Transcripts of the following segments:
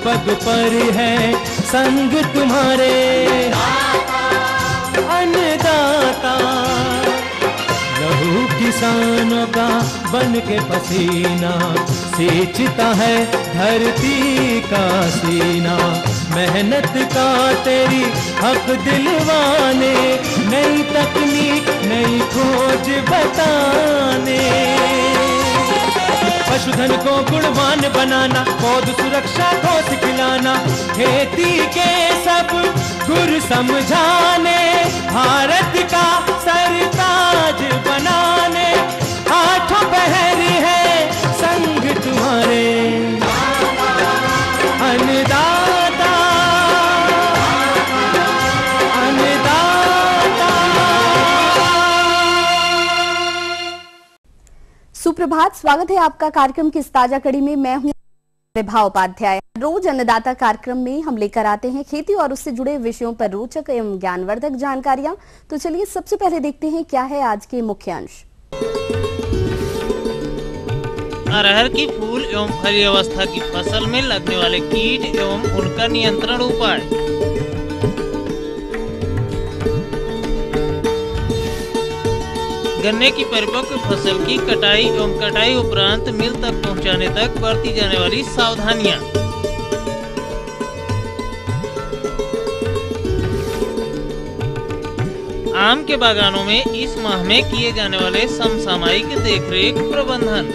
पग पर है संग तुम्हारे। अन्नदाता लहू किसानों का बन के पसीना सींचता है धरती का सीना। मेहनत का तेरी हक दिलवाने, नई तकनीक नई खोज बताने। पशुधन को गुणवान बनाना, पौध सुरक्षा को सिखलाना, खेती के सब गुर समझाने, भारत का सरताज बनाने। आठों पहर है संग तुम्हारे। अन्नदाता अन्नदाता। सुप्रभात, स्वागत है आपका कार्यक्रम की इस ताजा कड़ी में। मैं हूं विभा उपाध्याय। रोज अन्नदाता कार्यक्रम में हम लेकर आते हैं खेती और उससे जुड़े विषयों पर रोचक एवं ज्ञानवर्धक जानकारियां। तो चलिए सबसे पहले देखते हैं क्या है आज के मुख्य अंश। अरहर की फूल एवं फली अवस्था की फसल में लगने वाले कीट एवं उनका नियंत्रण उपाय। गन्ने की परिपक्व फसल की कटाई एवं कटाई उपरांत मिल तक पहुंचाने तक बरती जाने वाली सावधानियां। आम के बागानों में इस माह में किए जाने वाले समसामयिक देखरेख प्रबंधन।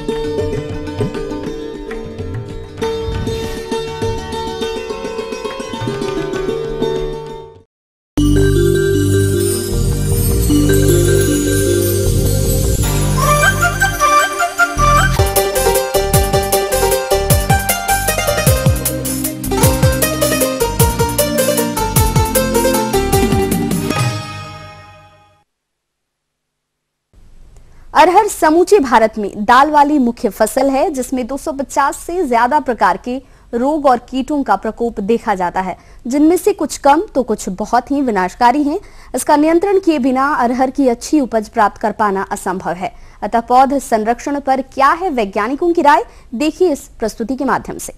अरहर समूचे भारत में दाल वाली मुख्य फसल है, जिसमें 250 से ज्यादा प्रकार के रोग और कीटों का प्रकोप देखा जाता है, जिनमें से कुछ कम तो कुछ बहुत ही विनाशकारी हैं। इसका नियंत्रण किए बिना अरहर की अच्छी उपज प्राप्त कर पाना असंभव है। अतः पौध संरक्षण पर क्या है वैज्ञानिकों की राय, देखिए इस प्रस्तुति के माध्यम से।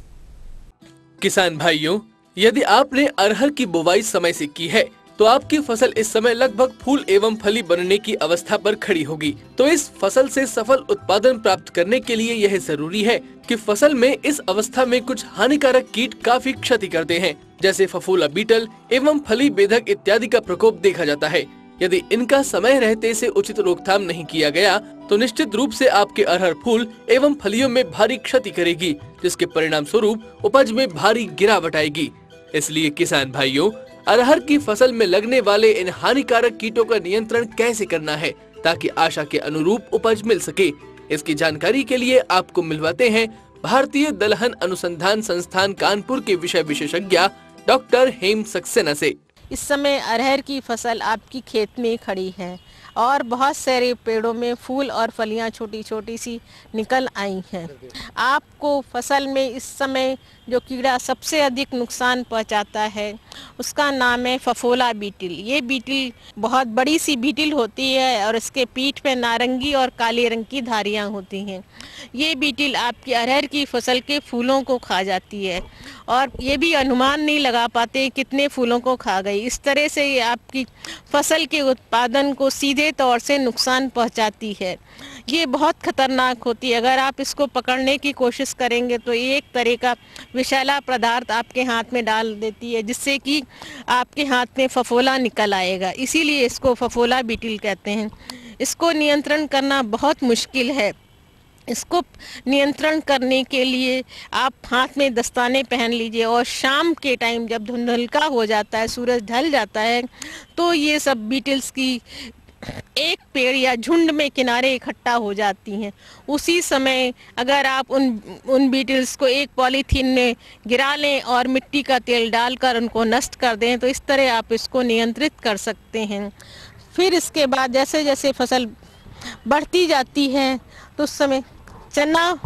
किसान भाइयों, यदि आपने अरहर की बुवाई समय से की है तो आपकी फसल इस समय लगभग फूल एवं फली बनने की अवस्था पर खड़ी होगी। तो इस फसल से सफल उत्पादन प्राप्त करने के लिए यह जरूरी है कि फसल में इस अवस्था में कुछ हानिकारक कीट काफी क्षति करते हैं, जैसे फफूला बीटल एवं फली बेधक इत्यादि का प्रकोप देखा जाता है। यदि इनका समय रहते से उचित रोकथाम नहीं किया गया तो निश्चित रूप से आपके अरहर फूल एवं फलियों में भारी क्षति करेगी, जिसके परिणाम स्वरूप उपज में भारी गिरावट आएगी। इसलिए किसान भाइयों, अरहर की फसल में लगने वाले इन हानिकारक कीटों का नियंत्रण कैसे करना है ताकि आशा के अनुरूप उपज मिल सके, इसकी जानकारी के लिए आपको मिलवाते हैं भारतीय दलहन अनुसंधान संस्थान कानपुर के विषय विशेषज्ञ डॉक्टर हेम सक्सेना से। इस समय अरहर की फसल आपकी खेत में खड़ी है और बहुत सारे पेड़ों में फूल और फलियां छोटी छोटी सी निकल आई हैं। आपको फसल में इस समय जो कीड़ा सबसे अधिक नुकसान पहुंचाता है उसका नाम है फफोला बीटिल। ये बीटिल बहुत बड़ी सी बीटिल होती है और इसके पीठ पे नारंगी और काले रंग की धारियां होती हैं। ये बीटिल आपकी अरहर की फसल के फूलों को खा जाती है और ये भी अनुमान नहीं लगा पाते कितने फूलों को खा गई। इस तरह से ये आपकी फसल के उत्पादन को सीधे तौर से नुकसान पहुंचाती है। ये बहुत खतरनाक होती है। अगर आप इसको पकड़ने की कोशिश करेंगे तो एक तरह का विषैला पदार्थ आपके हाथ में डाल देती है, जिससे कि आपके हाथ में फफोला निकल आएगा। इसीलिए इसको फफोला बीटिल कहते हैं। इसको नियंत्रण करना बहुत मुश्किल है। इसको नियंत्रण करने के लिए आप हाथ में दस्ताने पहन लीजिए और शाम के टाइम जब धुंधलका हो जाता है, सूरज ढल जाता है, तो ये सब बीटल्स की एक पेड़ या झुंड में किनारे इकट्ठा हो जाती हैं। उसी समय अगर आप उन बीटल्स को एक पॉलीथीन में गिरा लें और मिट्टी का तेल डालकर उनको नष्ट कर दें तो इस तरह आप इसको नियंत्रित कर सकते हैं। फिर इसके बाद जैसे जैसे फसल बढ़ती जाती है तो उस समय चना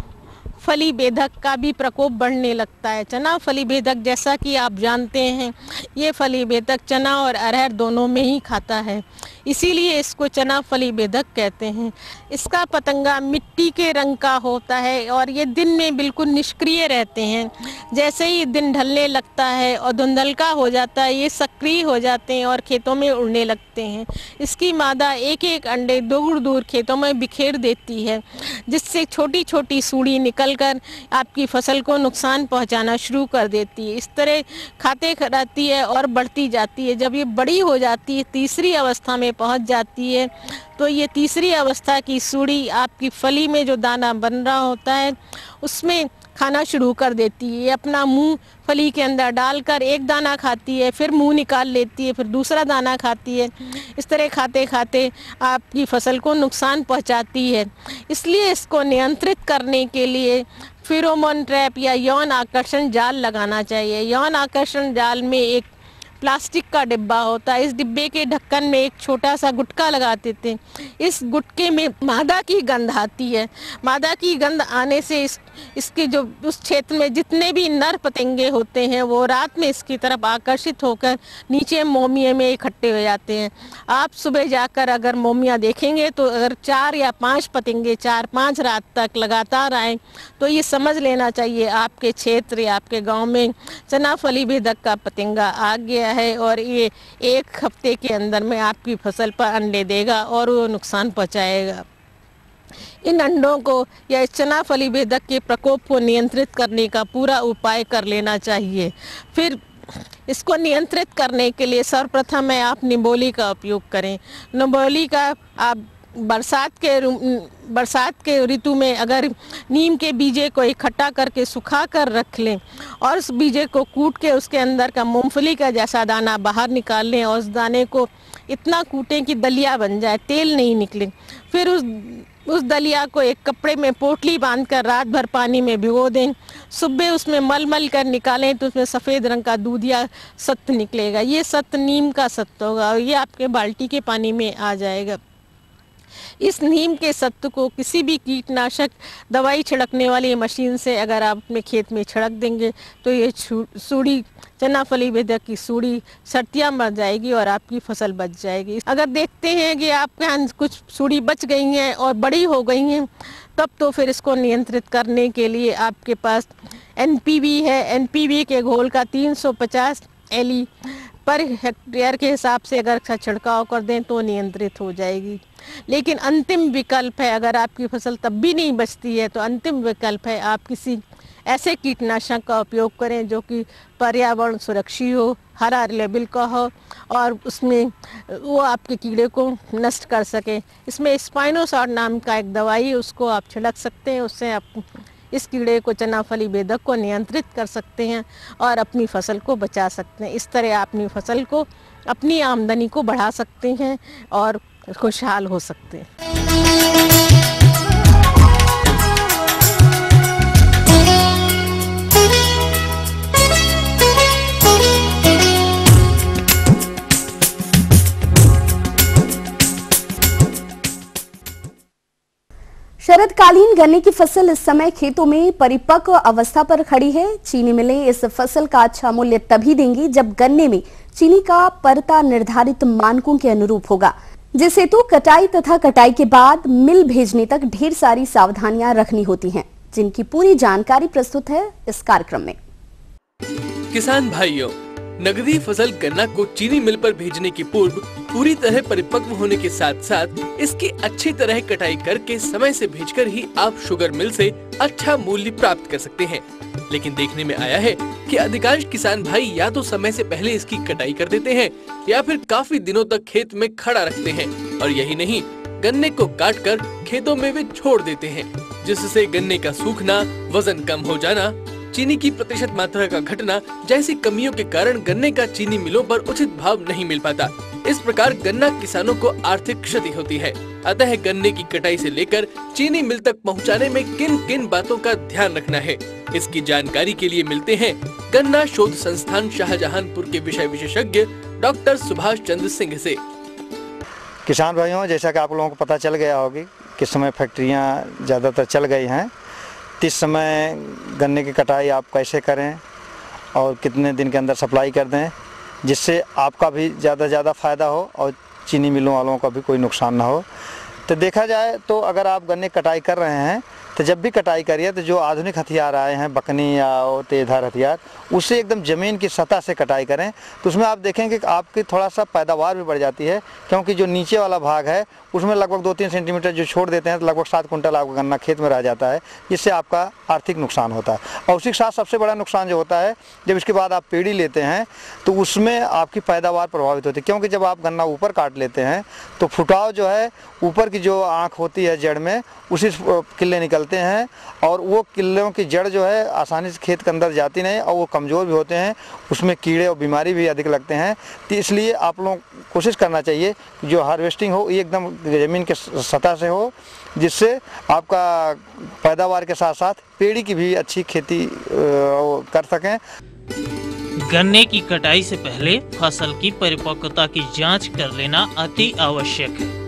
फली बेधक का भी प्रकोप बढ़ने लगता है। चना फली बेधक जैसा कि आप जानते हैं, ये फली बेधक चना और अरहर दोनों में ही खाता है। इसीलिए इसको चना फली बेधक कहते हैं। इसका पतंगा मिट्टी के रंग का होता है और ये दिन में बिल्कुल निष्क्रिय रहते हैं। जैसे ही दिन ढलने लगता है और धुंधलका हो जाता है, ये सक्रिय हो जाते हैं और खेतों में उड़ने लगते हैं। इसकी मादा एक एक अंडे दूर दूर खेतों में बिखेर देती है, जिससे छोटी छोटी सूड़ी निकलकर आपकी फसल को नुकसान पहुंचाना शुरू कर देती है। इस तरह खाते रहती है और बढ़ती जाती है। जब ये बड़ी हो जाती है, तीसरी अवस्था में पहुंच जाती है, तो ये तीसरी अवस्था की सूड़ी आपकी फली में जो दाना बन रहा होता है उसमें खाना शुरू कर देती है। ये अपना मुंह फली के अंदर डालकर एक दाना खाती है, फिर मुंह निकाल लेती है, फिर दूसरा दाना खाती है। इस तरह खाते खाते आपकी फसल को नुकसान पहुंचाती है। इसलिए इसको नियंत्रित करने के लिए फेरोमोन ट्रैप या यौन आकर्षण जाल लगाना चाहिए। यौन आकर्षण जाल में एक प्लास्टिक का डिब्बा होता है। इस डिब्बे के ढक्कन में एक छोटा सा गुटका लगा देते हैं। इस गुटके में मादा की गंध आती है। मादा की गंध आने से इसके जो उस क्षेत्र में जितने भी नर पतंगे होते हैं वो रात में इसकी तरफ आकर्षित होकर नीचे मोमिया में इकट्ठे हो जाते हैं। आप सुबह जाकर अगर मोमिया देखेंगे तो अगर 4 या 5 पतंगे 4-5 रात तक लगातार आए तो ये समझ लेना चाहिए आपके क्षेत्र या आपके गांव में चना फली बेधक का पतंगा आ गया है और ये 1 हफ्ते के अंदर में आपकी फसल पर अंडे देगा और वो नुकसान पहुंचाएगा। इन अंडों को या चना फली बेधक के प्रकोप को नियंत्रित करने का पूरा उपाय कर लेना चाहिए। फिर इसको नियंत्रित करने के लिए सर्वप्रथम है आप निबोली का उपयोग करें। निबोली का आप बरसात के ऋतु में अगर नीम के बीजे को इकट्ठा करके सुखा कर रख लें और उस बीजे को कूट के उसके अंदर का मूंगफली का जैसा दाना बाहर निकाल लें और उस दाने को इतना कूटें कि दलिया बन जाए, तेल नहीं निकले। फिर उस दलिया को एक कपड़े में पोटली बांधकर रात भर पानी में भिगो दें। सुबह उसमें मल कर निकालें तो उसमें सफ़ेद रंग का दूध या सत्त निकलेगा। ये सत्त नीम का सत्त होगा और ये आपके बाल्टी के पानी में आ जाएगा। इस नीम के सत्तू को किसी भी कीटनाशक दवाई छिड़कने वाली मशीन से अगर आप अपने खेत में छिड़क देंगे तो ये सूड़ी चना फली बेधक की सूड़ी सर्तियाँ मर जाएगी और आपकी फसल बच जाएगी। अगर देखते हैं कि आपके यहाँ कुछ सूड़ी बच गई हैं और बड़ी हो गई हैं तब तो फिर इसको नियंत्रित करने के लिए आपके पास NPV है। NPV के घोल का 350 LE पर हेक्टेयर के हिसाब से अगर छिड़काव कर दें तो नियंत्रित हो जाएगी। लेकिन अंतिम विकल्प है, अगर आपकी फसल तब भी नहीं बचती है तो अंतिम विकल्प है आप किसी ऐसे कीटनाशक का उपयोग करें जो कि पर्यावरण सुरक्षित हो, हरा लेवल का हो और उसमें वो आपके कीड़े को नष्ट कर सके। इसमें स्पाइनोसॉड नाम का एक दवाई है, उसको आप छिड़क सकते हैं। उससे आप इस कीड़े को चना फली बेधक को नियंत्रित कर सकते हैं और अपनी फसल को बचा सकते हैं। इस तरह आप अपनी फसल को, अपनी आमदनी को बढ़ा सकते हैं और खुशहाल हो सकते हैं। शरदकालीन गन्ने की फसल इस समय खेतों में परिपक्व अवस्था पर खड़ी है। चीनी मिलें इस फसल का अच्छा मूल्य तभी देंगी जब गन्ने में चीनी का परता निर्धारित मानकों के अनुरूप होगा, जिस हेतु कटाई तथा कटाई के बाद मिल भेजने तक ढेर सारी सावधानियां रखनी होती हैं, जिनकी पूरी जानकारी प्रस्तुत है इस कार्यक्रम में। किसान भाइयों, नगदी फसल गन्ना को चीनी मिल पर भेजने की पूर्व पूरी तरह परिपक्व होने के साथ साथ इसकी अच्छी तरह कटाई करके समय से भेजकर ही आप शुगर मिल से अच्छा मूल्य प्राप्त कर सकते हैं। लेकिन देखने में आया है कि अधिकांश किसान भाई या तो समय से पहले इसकी कटाई कर देते हैं या फिर काफी दिनों तक खेत में खड़ा रखते हैं और यही नहीं, गन्ने को काटकर खेतों में वे छोड़ देते हैं, जिससे गन्ने का सूखना, वजन कम हो जाना, चीनी की प्रतिशत मात्रा का घटना जैसी कमियों के कारण गन्ने का चीनी मिलों पर उचित भाव नहीं मिल पाता। इस प्रकार गन्ना किसानों को आर्थिक क्षति होती है। अतः गन्ने की कटाई से लेकर चीनी मिल तक पहुंचाने में किन किन बातों का ध्यान रखना है, इसकी जानकारी के लिए मिलते हैं गन्ना शोध संस्थान शाहजहांपुर के विषय विशेषज्ञ डॉक्टर सुभाष चंद्र सिंह से। किसान भाइयों, जैसा कि आप लोगों को पता चल गया होगी कि समय फैक्ट्रियाँ ज़्यादातर चल गई हैं, इस समय गन्ने की कटाई आप कैसे करें और कितने दिन के अंदर सप्लाई कर दें जिससे आपका भी ज़्यादा फ़ायदा हो और चीनी मिलों वालों का भी कोई नुकसान ना हो। तो देखा जाए तो अगर आप गन्ने कटाई कर रहे हैं तो जब भी कटाई करिए तो जो आधुनिक हथियार आए हैं, बकनी या तेजधार हथियार, उससे एकदम ज़मीन की सतह से कटाई करें। तो उसमें आप देखेंगे कि आपकी थोड़ा सा पैदावार भी बढ़ जाती है, क्योंकि जो नीचे वाला भाग है उसमें लगभग 2-3 सेंटीमीटर जो छोड़ देते हैं तो लगभग 7 कुंटल आपका गन्ना खेत में रह जाता है, जिससे आपका आर्थिक नुकसान होता है। और उसी के साथ सबसे बड़ा नुकसान जो होता है, जब इसके बाद आप पेड़ी लेते हैं तो उसमें आपकी पैदावार प्रभावित होती है, क्योंकि जब आप गन्ना ऊपर काट लेते हैं तो फुटाव जो है ऊपर की जो आँख होती है जड़ में, उसी किल्ले निकलते हैं और वो किल्लों की जड़ जो है आसानी से खेत के अंदर जाती नहीं और वो कमज़ोर भी होते हैं, उसमें कीड़े और बीमारी भी अधिक लगते हैं। तो इसलिए आप लोगों को कोशिश करना चाहिए कि जो हार्वेस्टिंग हो ये एकदम ज़मीन के सतह से हो, जिससे आपका पैदावार के साथ साथ पेड़ी की भी अच्छी खेती कर सकें। गन्ने की कटाई से पहले फसल की परिपक्वता की जांच कर लेना अति आवश्यक है।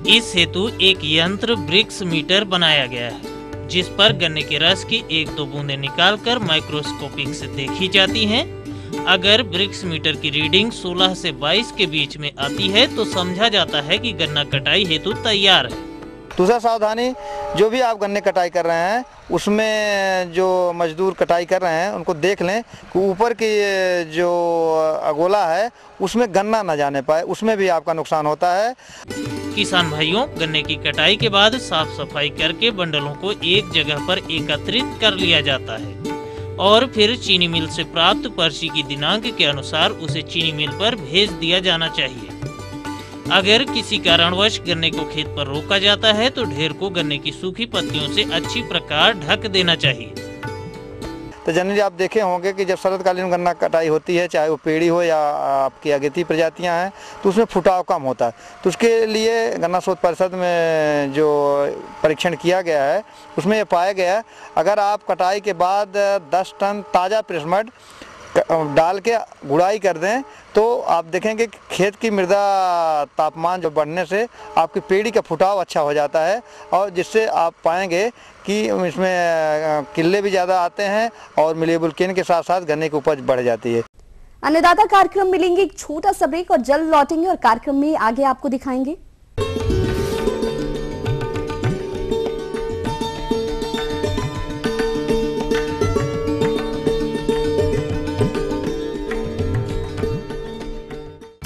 इस हेतु एक यंत्र ब्रिक्स मीटर बनाया गया है, जिस पर गन्ने के रस की 1-2 बूंदें निकालकर माइक्रोस्कोपिक से देखी जाती हैं। अगर ब्रिक्स मीटर की रीडिंग 16 से 22 के बीच में आती है तो समझा जाता है कि गन्ना कटाई हेतु तैयार है। दूसरा सावधानी, जो भी आप गन्ने कटाई कर रहे हैं उसमें जो मजदूर कटाई कर रहे हैं उनको देख लें कि ऊपर की जो अगोला है उसमें गन्ना न जाने पाए, उसमें भी आपका नुकसान होता है। किसान भाइयों, गन्ने की कटाई के बाद साफ सफाई करके बंडलों को एक जगह पर एकत्रित कर लिया जाता है और फिर चीनी मिल से प्राप्त पर्ची की दिनांक के अनुसार उसे चीनी मिल पर भेज दिया जाना चाहिए। अगर किसी कारणवश गन्ने को खेत पर रोका जाता है तो ढेर को गन्ने की सूखी पत्तियों से अच्छी प्रकार ढक देना चाहिए। तो जनरली आप देखे होंगे कि जब शरदकालीन गन्ना कटाई होती है, चाहे वो पेड़ी हो या आपकी अगेती प्रजातियां हैं, तो उसमें फुटाव कम होता है। तो उसके लिए गन्ना शोध परिषद में जो परीक्षण किया गया है उसमें ये पाया गया, अगर आप कटाई के बाद 10 टन ताज़ा प्रेसमड डाल के गुड़ाई कर दें तो आप देखेंगे कि खेत की मृदा तापमान जो बढ़ने से आपकी पेड़ी का फुटाव अच्छा हो जाता है और जिससे आप पाएंगे कि इसमें किल्ले भी ज़्यादा आते हैं और मिलेबल केन के साथ साथ गन्ने की उपज बढ़ जाती है। अन्नदाता कार्यक्रम मिलेंगे एक छोटा सा ब्रेक और जल्द लौटेंगे और कार्यक्रम में आगे आपको दिखाएंगे।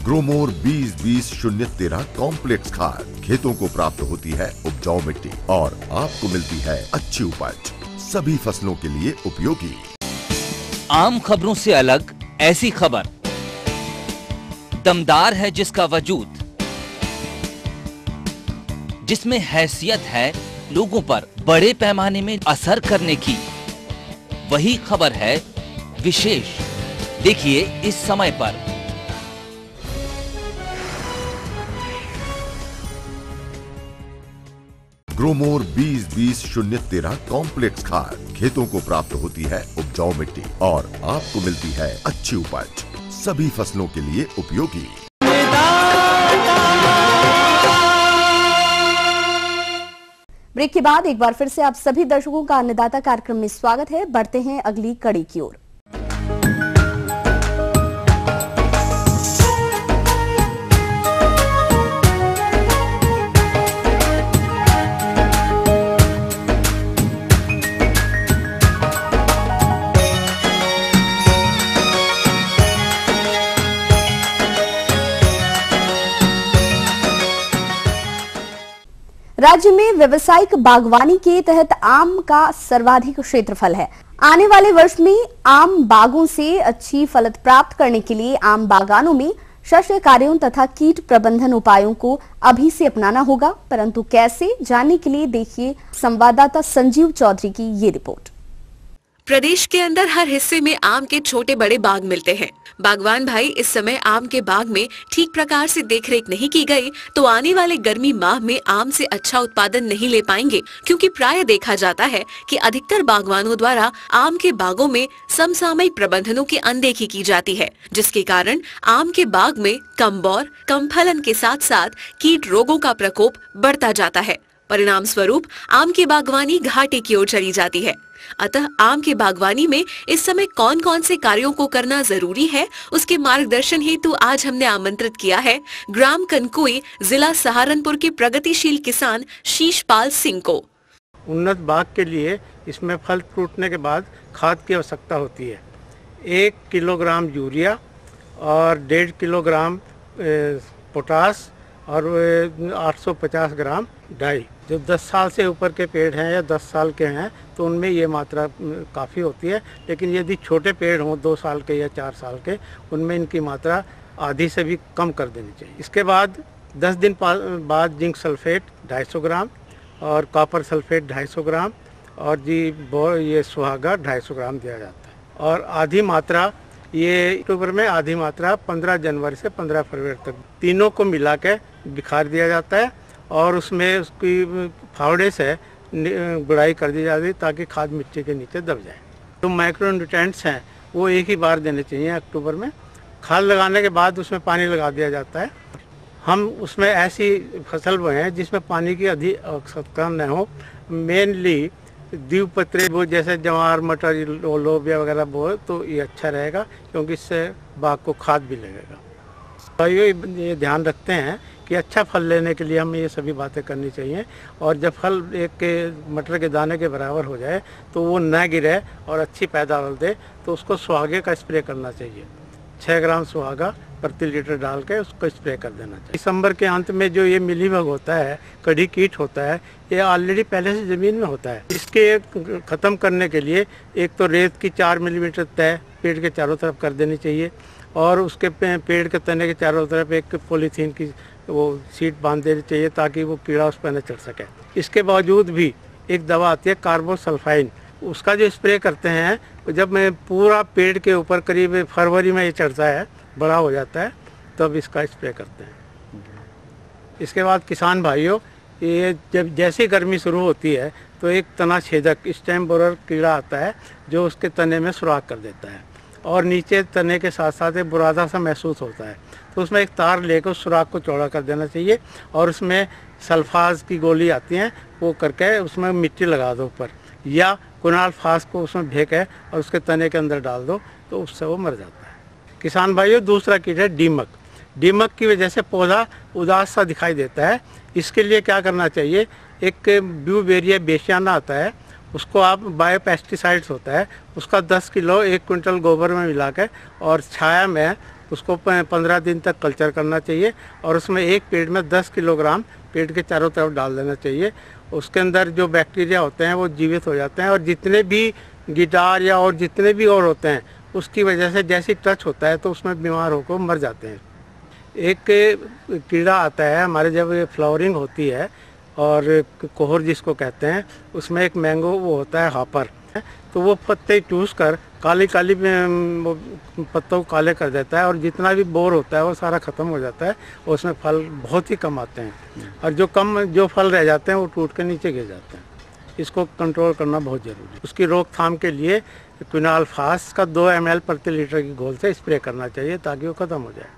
ग्रोमोर 20-20-013 कॉम्प्लेक्स खाद खेतों को प्राप्त होती है उपजाऊ मिट्टी और आपको मिलती है अच्छी उपज, सभी फसलों के लिए उपयोगी। आम खबरों से अलग ऐसी खबर, दमदार है जिसका वजूद, जिसमें हैसियत है लोगों पर बड़े पैमाने में असर करने की, वही खबर है विशेष। देखिए इस समय पर। ग्रोमोर 20-20-013 कॉम्प्लेक्स खाद खेतों को प्राप्त होती है उपजाऊ मिट्टी और आपको मिलती है अच्छी उपज, सभी फसलों के लिए उपयोगी। ब्रेक के बाद एक बार फिर से आप सभी दर्शकों का अन्नदाता कार्यक्रम में स्वागत है। बढ़ते हैं अगली कड़ी की ओर। राज्य में व्यावसायिक बागवानी के तहत आम का सर्वाधिक क्षेत्रफल है। आने वाले वर्ष में आम बागों से अच्छी फलत प्राप्त करने के लिए आम बागानों में शस्य कार्यों तथा कीट प्रबंधन उपायों को अभी से अपनाना होगा, परंतु कैसे, जानने के लिए देखिए संवाददाता संजीव चौधरी की ये रिपोर्ट। प्रदेश के अंदर हर हिस्से में आम के छोटे बड़े बाग मिलते हैं। बागवान भाई इस समय आम के बाग में ठीक प्रकार से देखरेख नहीं की गई तो आने वाले गर्मी माह में आम से अच्छा उत्पादन नहीं ले पाएंगे, क्योंकि प्राय देखा जाता है कि अधिकतर बागवानों द्वारा आम के बागों में समसामयिक प्रबंधनों की अनदेखी की जाती है, जिसके कारण आम के बाग में कम बौर, कम फलन के साथ साथ कीट रोगों का प्रकोप बढ़ता जाता है। परिणाम स्वरूप आम की बागवानी घाटे की ओर चली जाती है। अतः आम की बागवानी में इस समय कौन कौन से कार्यों को करना जरूरी है, उसके मार्गदर्शन हेतु आज हमने आमंत्रित किया है ग्राम कनकोई, जिला सहारनपुर के प्रगतिशील किसान शीशपाल सिंह को। उन्नत बाग के लिए इसमें फल टूटने के बाद खाद की आवश्यकता होती है। 1 किलोग्राम यूरिया और 1.5 किलोग्राम पोटास और 850 ग्राम डाई। जो 10 साल से ऊपर के पेड़ हैं या 10 साल के हैं तो उनमें ये मात्रा काफ़ी होती है, लेकिन यदि छोटे पेड़ हों 2 साल के या 4 साल के, उनमें इनकी मात्रा आधी से भी कम कर देनी चाहिए। इसके बाद 10 दिन बाद जिंक सल्फेट 250 ग्राम और कॉपर सल्फेट 250 ग्राम और ये सुहागा 250 ग्राम दिया जाता है। और आधी मात्रा ये अक्टूबर में, आधी मात्रा 15 जनवरी से 15 फरवरी तक, तीनों को मिला के बिखार दिया जाता है और उसमें उसकी फावड़े से गुड़ाई कर दी जाती है ताकि खाद मिट्टी के नीचे दब जाए। तो माइक्रो न्यूट्रिएंट्स हैं वो एक ही बार देने चाहिए अक्टूबर में। खाद लगाने के बाद उसमें पानी लगा दिया जाता है। हम उसमें ऐसी फसल बोएं जिसमें पानी की अधिक आवश्यकता न हो। मेनली द्विपत्री बो, जैसे जवार, मटर, लोबिया वगैरह बोए तो ये अच्छा रहेगा, क्योंकि इससे बाग को खाद भी लगेगा। भाइयों, ये ध्यान रखते हैं कि अच्छा फल लेने के लिए हमें ये सभी बातें करनी चाहिए। और जब फल एक के मटर के दाने के बराबर हो जाए तो वो न गिरे और अच्छी पैदावार दे, तो उसको सुहागे का स्प्रे करना चाहिए। 6 ग्राम सुहागा प्रति लीटर डाल के उसको स्प्रे कर देना चाहिए। दिसंबर के अंत में जो ये मिलीबग होता है, कड़ी कीट होता है, ये ऑलरेडी पहले से ज़मीन में होता है। इसके ख़त्म करने के लिए एक तो रेत की 4 मिलीमीटर तय पेड़ के चारों तरफ कर देनी चाहिए और उसके पेड़ के तने के चारों तरफ एक पॉलीथीन की वो सीट बांध देनी चाहिए ताकि वो कीड़ा उस पर न चढ़ सके। इसके बावजूद भी एक दवा आती है कार्बोसल्फाइन, उसका जो स्प्रे करते हैं जब मैं पूरा पेड़ के ऊपर करीब फरवरी में ये चढ़ता है, बड़ा हो जाता है, तब इसका स्प्रे करते हैं। इसके बाद किसान भाइयों, ये जब जैसे गर्मी शुरू होती है तो एक तना छेदक स्टेम बोरर कीड़ा आता है जो उसके तने में सुराख कर देता है और नीचे तने के साथ साथ एक बुरादा सा महसूस होता है। तो उसमें एक तार लेकर उस सुराख को चौड़ा कर देना चाहिए और उसमें सल्फाज की गोली आती हैं वो करके उसमें मिट्टी लगा दो ऊपर, या कुनाल फास को उसमें फेंके और उसके तने के अंदर डाल दो तो उससे वो मर जाता है। किसान भाइयों, दूसरा कीट है दीमक। दीमक की वजह से पौधा उदास सा दिखाई देता है। इसके लिए क्या करना चाहिए, एक ब्यूवेरिया बेसियाना आता है, उसको आप बायोपेस्टिसाइड्स होता है, उसका 10 किलो 1 क्विंटल गोबर में मिला के और छाया में उसको 15 दिन तक कल्चर करना चाहिए और उसमें एक पेड़ में 10 किलोग्राम पेड़ के चारों तरफ डाल देना चाहिए। उसके अंदर जो बैक्टीरिया होते हैं वो जीवित हो जाते हैं और जितने भी गिटार या और जितने भी और होते हैं उसकी वजह से जैसे टच होता है तो उसमें बीमार होकर मर जाते हैं। एक कीड़ा आता है हमारे, जब फ्लावरिंग होती है और कोहर जिसको कहते हैं, उसमें एक मैंगो वो होता है हॉपर, तो वो पत्ते चूस कर काली काली पत्तों को काले कर देता है और जितना भी बोर होता है वो सारा ख़त्म हो जाता है और उसमें फल बहुत ही कम आते हैं और जो फल रह जाते हैं वो टूट के नीचे गिर जाते हैं। इसको कंट्रोल करना बहुत ज़रूरी है। उसकी रोकथाम के लिए क्विनाल फास का 2 ml प्रति लीटर की घोल से स्प्रे करना चाहिए ताकि वो ख़त्म हो जाए।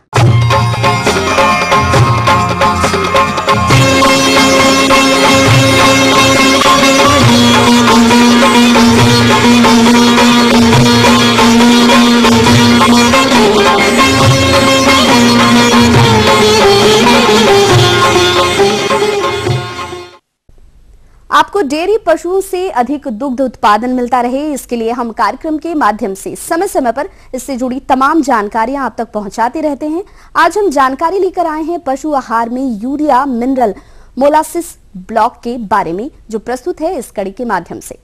आपको डेयरी पशुओं से अधिक दुग्ध उत्पादन मिलता रहे, इसके लिए हम कार्यक्रम के माध्यम से समय समय पर इससे जुड़ी तमाम जानकारियां आप तक पहुंचाते रहते हैं। आज हम जानकारी लेकर आए हैं पशु आहार में यूरिया मिनरल मोलासिस ब्लॉक के बारे में, जो प्रस्तुत है इस कड़ी के माध्यम से।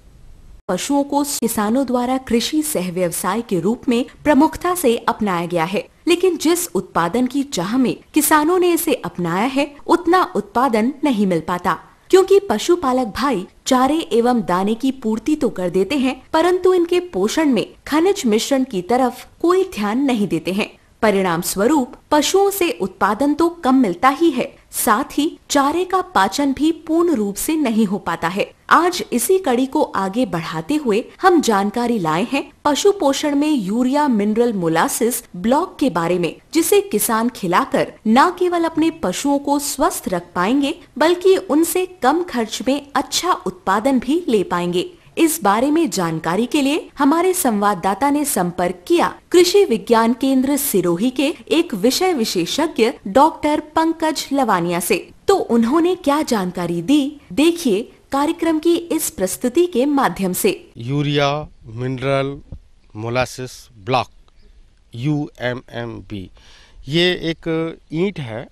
पशुओं को किसानों द्वारा कृषि सह व्यवसाय के रूप में प्रमुखता से अपनाया गया है, लेकिन जिस उत्पादन की चाह में किसानों ने इसे अपनाया है उतना उत्पादन नहीं मिल पाता, क्योंकि पशुपालक भाई चारे एवं दाने की पूर्ति तो कर देते हैं, परंतु इनके पोषण में खनिज मिश्रण की तरफ कोई ध्यान नहीं देते हैं। परिणाम स्वरूप पशुओं से उत्पादन तो कम मिलता ही है, साथ ही चारे का पाचन भी पूर्ण रूप से नहीं हो पाता है। आज इसी कड़ी को आगे बढ़ाते हुए हम जानकारी लाए हैं पशु पोषण में यूरिया मिनरल मोलासिस ब्लॉक के बारे में, जिसे किसान खिलाकर न केवल अपने पशुओं को स्वस्थ रख पाएंगे बल्कि उनसे कम खर्च में अच्छा उत्पादन भी ले पाएंगे। इस बारे में जानकारी के लिए हमारे संवाददाता ने संपर्क किया कृषि विज्ञान केंद्र सिरोही के एक विषय विशेषज्ञ डॉक्टर पंकज लवानिया से। तो उन्होंने क्या जानकारी दी, देखिए कार्यक्रम की इस प्रस्तुति के माध्यम से। Urea mineral molasses block UMMB ये एक ईंट है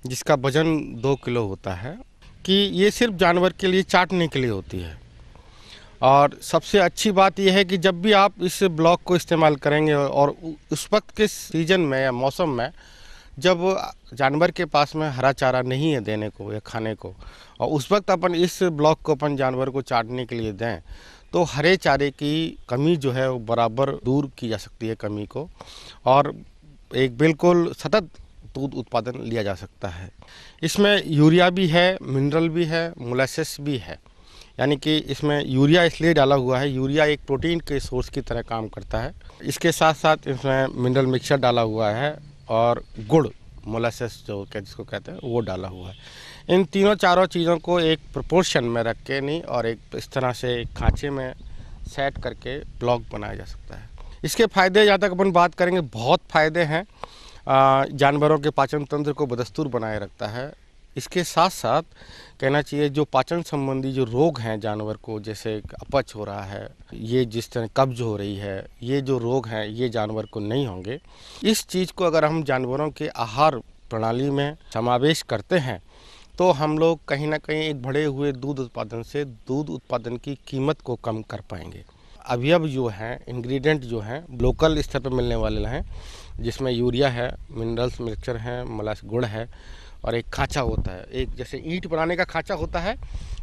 जिसका वजन 2 किलो होता है कि ये सिर्फ जानवर के लिए चाटने के लिए होती है। और सबसे अच्छी बात यह है कि जब भी आप इस ब्लॉक को इस्तेमाल करेंगे और उस वक्त के सीजन में या मौसम में जब जानवर के पास में हरा चारा नहीं है देने को या खाने को, और उस वक्त अपन इस ब्लॉक को अपन जानवर को चाटने के लिए दें तो हरे चारे की कमी जो है वो बराबर दूर की जा सकती है कमी को, और एक बिल्कुल सतत दूध उत्पादन लिया जा सकता है। इसमें यूरिया भी है, मिनरल भी है, मोलासिस भी है। यानी कि इसमें यूरिया इसलिए डाला हुआ है, यूरिया एक प्रोटीन के सोर्स की तरह काम करता है। इसके साथ साथ इसमें मिनरल मिक्सचर डाला हुआ है और गुड़ मोलासिस जो जिसको कहते हैं वो डाला हुआ है। इन तीनों चारों चीज़ों को एक प्रोपोर्शन में रख के नहीं और एक इस तरह से खांचे में सेट करके ब्लॉक बनाया जा सकता है। इसके फ़ायदे जहाँ तक अपन बात करेंगे बहुत फ़ायदे हैं। जानवरों के पाचन तंत्र को बदस्तूर बनाए रखता है। इसके साथ साथ कहना चाहिए जो पाचन संबंधी जो रोग हैं जानवर को, जैसे अपच हो रहा है, ये जिस तरह कब्ज हो रही है, ये जो रोग हैं ये जानवर को नहीं होंगे। इस चीज़ को अगर हम जानवरों के आहार प्रणाली में समावेश करते हैं तो हम लोग कहीं ना कहीं एक बढ़े हुए दूध उत्पादन से दूध उत्पादन की कीमत को कम कर पाएंगे। अवयव जो हैं, इंग्रेडिएंट जो हैं लोकल स्तर पर मिलने वाले हैं, जिसमें यूरिया है, मिनरल्स मिक्सचर हैं, मोलासिस गुड़ है और एक खांचा होता है। एक जैसे ईंट बनाने का खांचा होता है,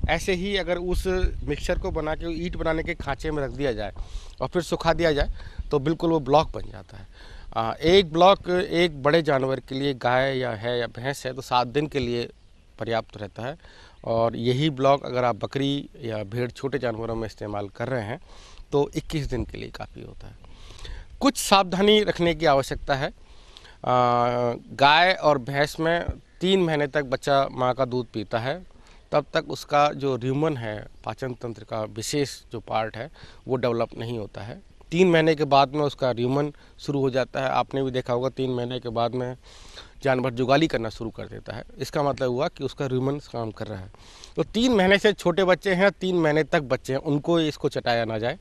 ऐसे ही अगर उस मिक्सचर को बना के ईंट बनाने के खांचे में रख दिया जाए और फिर सुखा दिया जाए तो बिल्कुल वो ब्लॉक बन जाता है। एक ब्लॉक एक बड़े जानवर के लिए, गाय या है या भैंस है, तो 7 दिन के लिए पर्याप्त रहता है। और यही ब्लॉक अगर आप बकरी या भेड़ छोटे जानवरों में इस्तेमाल कर रहे हैं तो 21 दिन के लिए काफ़ी होता है। कुछ सावधानी रखने की आवश्यकता है। गाय और भैंस में 3 महीने तक बच्चा माँ का दूध पीता है, तब तक उसका जो र्यूमन है, पाचन तंत्र का विशेष जो पार्ट है वो डेवलप नहीं होता है। 3 महीने के बाद में उसका र्यूमन शुरू हो जाता है। आपने भी देखा होगा 3 महीने के बाद में जानवर जुगाली करना शुरू कर देता है। इसका मतलब हुआ कि उसका र्यूमन काम कर रहा है। तो 3 महीने से छोटे बच्चे हैं, 3 महीने तक बच्चे हैं, उनको इसको चटाया ना जाए।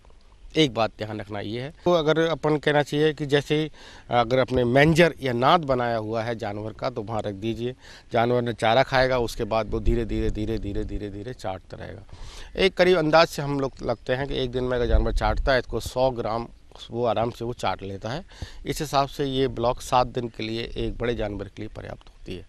एक बात ध्यान रखना ये है। तो अगर अपन कहना चाहिए कि जैसे अगर अपने मैंजर या नाद बनाया हुआ है जानवर का तो वहाँ रख दीजिए। जानवर ने चारा खाएगा, उसके बाद वो धीरे धीरे चाटता रहेगा। एक करीब अंदाज से हम लोग लगते हैं कि एक दिन में अगर जानवर चाटता है इसको 100 ग्राम वो आराम से वो चाट लेता है। इस हिसाब से ये ब्लॉक 7 दिन के लिए एक बड़े जानवर के लिए पर्याप्त होती है।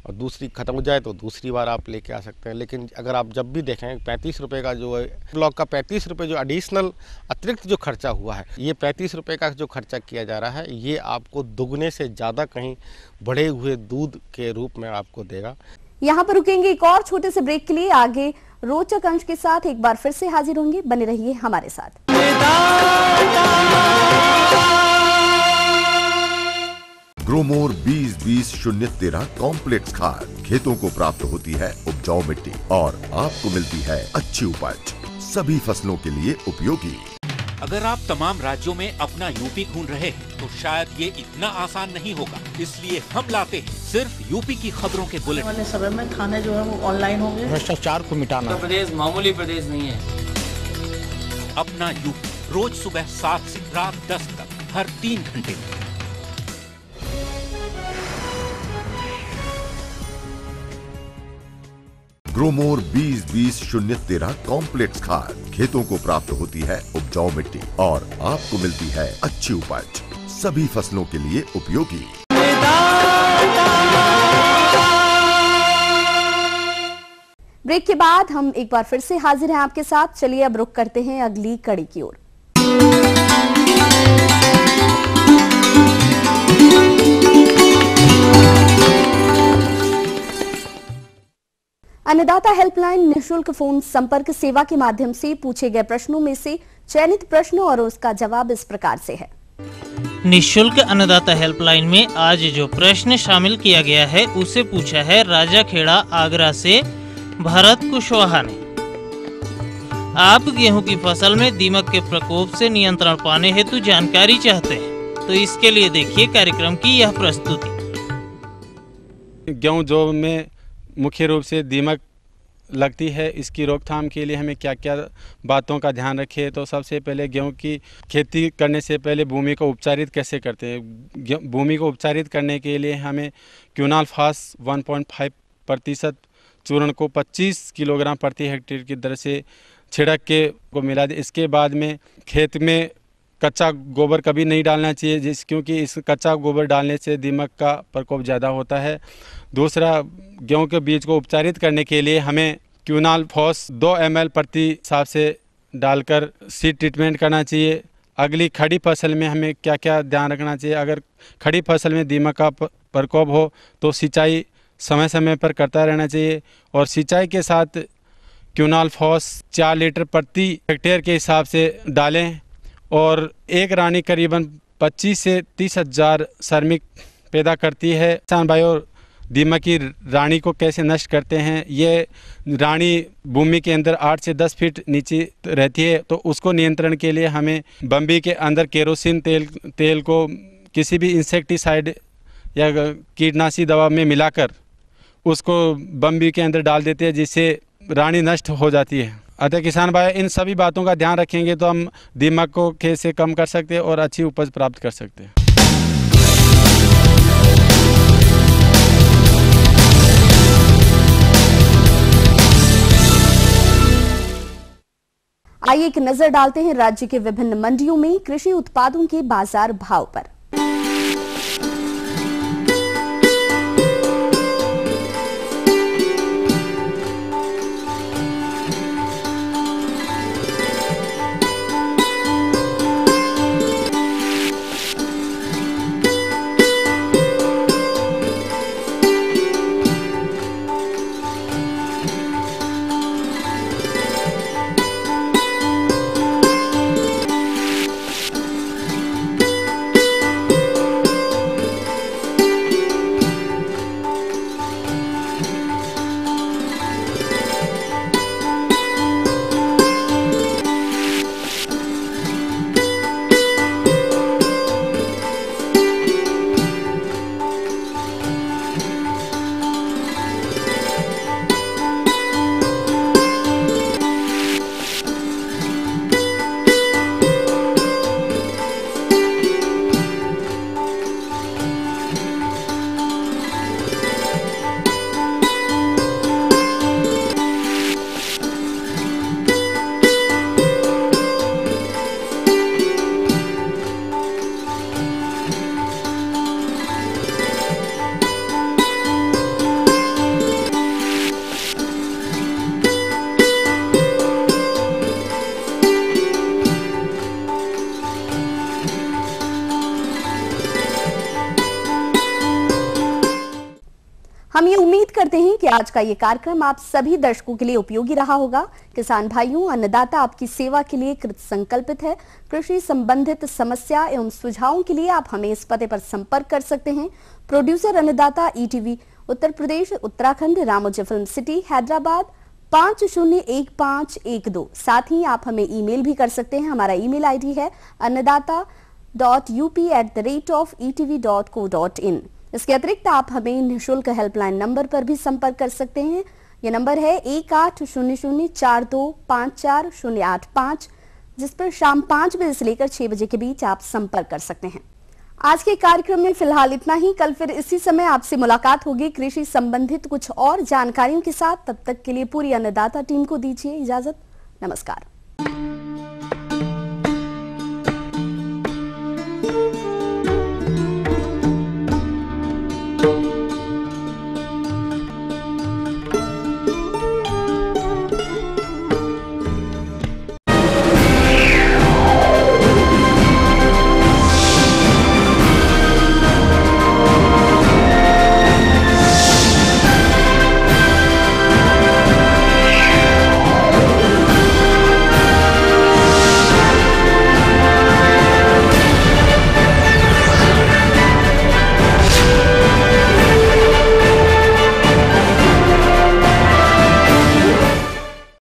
और दूसरी ख़त्म हो जाए तो दूसरी बार आप लेके आ सकते हैं। लेकिन अगर आप जब भी देखें 35 रुपये का जो है ब्लॉक का 35 रुपये जो एडिशनल अतिरिक्त जो खर्चा हुआ है, ये 35 रुपये का जो खर्चा किया जा रहा है ये आपको दुगने से ज़्यादा कहीं बढ़े हुए दूध के रूप में आपको देगा। यहाँ पर रुकेंगे एक और छोटे से ब्रेक के लिए। आगे रोचक अंश के साथ एक बार फिर से हाजिर होंगे, बने रहिए हमारे साथ। ग्रोमोर 20-20-013 कॉम्प्लेक्स खाद खेतों को प्राप्त होती है उपजाऊ मिट्टी और आपको मिलती है अच्छी उपज, सभी फसलों के लिए उपयोगी। अगर आप तमाम राज्यों में अपना यूपी ढूंढ रहे हैं तो शायद ये इतना आसान नहीं होगा। इसलिए हम लाते हैं सिर्फ यूपी की खबरों के बुलेटिन। वाले समय में थाने जो है वो ऑनलाइन होंगे। भ्रष्टाचार को मिटाना। उत्तर प्रदेश मामूली प्रदेश नहीं है। अपना यूपी रोज सुबह 7 से रात 10 तक हर 3 घंटे में। ग्रोमोर 20-20-013 कॉम्प्लेक्स खाद खेतों को प्राप्त होती है उपजाऊ मिट्टी और आपको मिलती है अच्छी उपज, सभी फसलों के लिए उपयोगी। ब्रेक के बाद हम एक बार फिर से हाजिर हैं आपके साथ। चलिए अब रुक करते हैं अगली कड़ी की ओर। अन्नदाता हेल्पलाइन निःशुल्क फोन संपर्क सेवा के माध्यम से पूछे गए प्रश्नों में से चयनित प्रश्न और उसका जवाब इस प्रकार से है। निःशुल्क अन्नदाता हेल्पलाइन में आज जो प्रश्न शामिल किया गया है उसे पूछा है राजा खेड़ा आगरा से भरत कुशवाहा ने। आप गेहूं की फसल में दीमक के प्रकोप से नियंत्रण पाने हेतु जानकारी चाहते हैं, तो इसके लिए देखिए कार्यक्रम की यह प्रस्तुति। गेहूं जो में मुख्य रूप से दीमक लगती है, इसकी रोकथाम के लिए हमें क्या क्या बातों का ध्यान रखें। तो सबसे पहले गेहूं की खेती करने से पहले भूमि को उपचारित कैसे करते हैं। भूमि को उपचारित करने के लिए हमें क्यूनाल्फास 1.5% चूर्ण को 25 किलोग्राम प्रति हेक्टेयर की दर से छिड़क के को मिला दे। इसके बाद में खेत में कच्चा गोबर कभी नहीं डालना चाहिए, क्योंकि इस कच्चा गोबर डालने से दीमक का प्रकोप ज़्यादा होता है। दूसरा, गेहूं के बीज को उपचारित करने के लिए हमें क्यूनाल्फास 2 ml प्रति हिसाब से डालकर सीड ट्रीटमेंट करना चाहिए। अगली खड़ी फसल में हमें क्या क्या ध्यान रखना चाहिए। अगर खड़ी फसल में दीमक का प्रकोप हो तो सिंचाई समय समय पर करता रहना चाहिए, और सिंचाई के साथ क्यूनाल्फास 4 लीटर प्रति हेक्टेयर के हिसाब से डालें, और एक रानी करीबन 25 से 30 हज़ार श्रमिक पैदा करती है। किसान भाइयों, दीमक की रानी को कैसे नष्ट करते हैं। ये रानी भूमि के अंदर 8 से 10 फीट नीचे रहती है, तो उसको नियंत्रण के लिए हमें बम्बी के अंदर केरोसिन तेल को किसी भी इंसेक्टिसाइड या कीटनाशी दवा में मिलाकर उसको बम्बी के अंदर डाल देते हैं, जिससे रानी नष्ट हो जाती है। अतः किसान भाई, इन सभी बातों का ध्यान रखेंगे तो हम दीमक को खेत से कम कर सकते हैं और अच्छी उपज प्राप्त कर सकते हैं। आइए एक नजर डालते हैं राज्य के विभिन्न मंडियों में कृषि उत्पादों के बाजार भाव पर। हम ये उम्मीद करते हैं कि आज का ये कार्यक्रम आप सभी दर्शकों के लिए उपयोगी रहा होगा। किसान भाइयों, अन्नदाता आपकी सेवा के लिए कृत संकल्पित है। कृषि संबंधित समस्या एवं सुझावों के लिए आप हमें इस पते पर संपर्क कर सकते हैं। प्रोड्यूसर अन्नदाता, ETV Uttar Pradesh, Uttarakhand, Ramoji film city, Hyderabad 501512। साथ ही आप हमें ईमेल भी कर सकते हैं। हमारा ईमेल ID है annadata.up@etv.co.in। इसके अतिरिक्त आप हमें निःशुल्क हेल्पलाइन नंबर पर भी संपर्क कर सकते हैं। ये नंबर है 180042540885, जिस पर शाम 5 बजे से लेकर 6 बजे के बीच आप संपर्क कर सकते हैं। आज के कार्यक्रम में फिलहाल इतना ही। कल फिर इसी समय आपसे मुलाकात होगी कृषि संबंधित कुछ और जानकारियों के साथ। तब तक के लिए पूरी अन्नदाता टीम को दीजिए इजाजत। नमस्कार।